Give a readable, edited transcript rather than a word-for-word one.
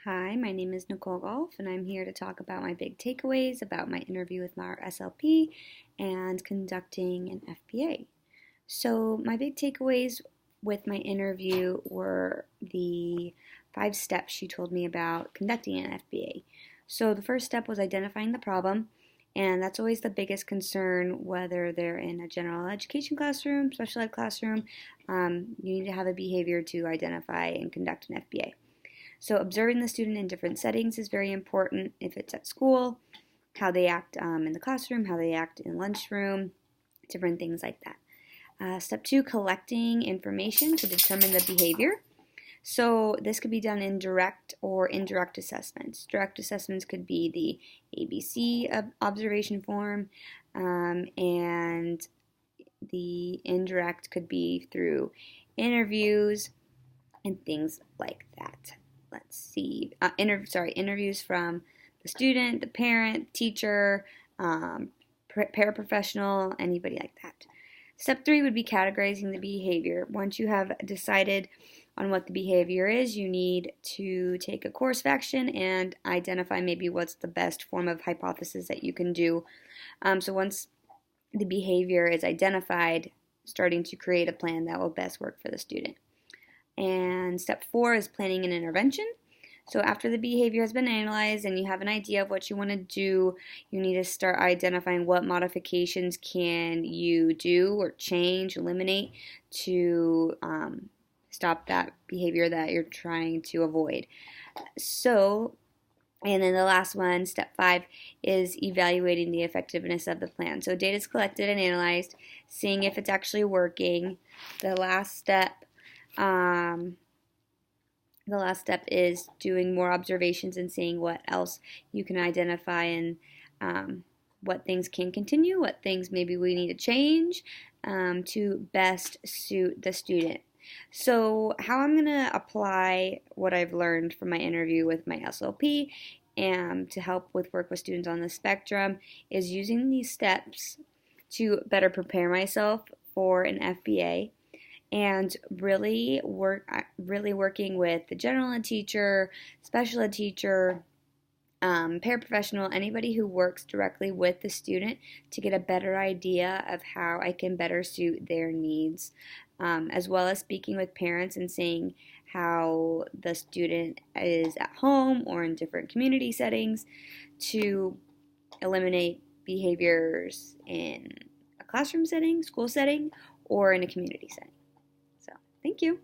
Hi, my name is Nicole Golf, and I'm here to talk about my big takeaways about my interview with my SLP and conducting an FBA. So, my big takeaways with my interview were the 5 steps she told me about conducting an FBA. So, the first step was identifying the problem, and that's always the biggest concern, whether they're in a general education classroom, special ed classroom. You need to have a behavior to identify and conduct an FBA. So observing the student in different settings is very important. If it's at school, how they act in the classroom, how they act in lunchroom, different things like that. Step 2, collecting information to determine the behavior. So this could be done in direct or indirect assessments. Direct assessments could be the ABC observation form, and the indirect could be through interviews and things like that. Let's see, interviews from the student, the parent, teacher, paraprofessional, anybody like that. Step 3 would be categorizing the behavior. Once you have decided on what the behavior is, you need to take a course of action and identify maybe what's the best form of hypothesis that you can do. So once the behavior is identified, starting to create a plan that will best work for the student. And step 4 is planning an intervention. So after the behavior has been analyzed and you have an idea of what you want to do, you need to start identifying what modifications can you do or change, eliminate to stop that behavior that you're trying to avoid. And then the last one, step 5, is evaluating the effectiveness of the plan. So data is collected and analyzed, seeing if it's actually working. The last step is doing more observations and seeing what else you can identify and what things can continue, what things maybe we need to change to best suit the student. So how I'm going to apply what I've learned from my interview with my SLP and to help with work with students on the spectrum is using these steps to better prepare myself for an FBA. And really working with the general ed teacher, special ed teacher, paraprofessional, anybody who works directly with the student to get a better idea of how I can better suit their needs, as well as speaking with parents and seeing how the student is at home or in different community settings to eliminate behaviors in a classroom setting, school setting, or in a community setting. So, thank you.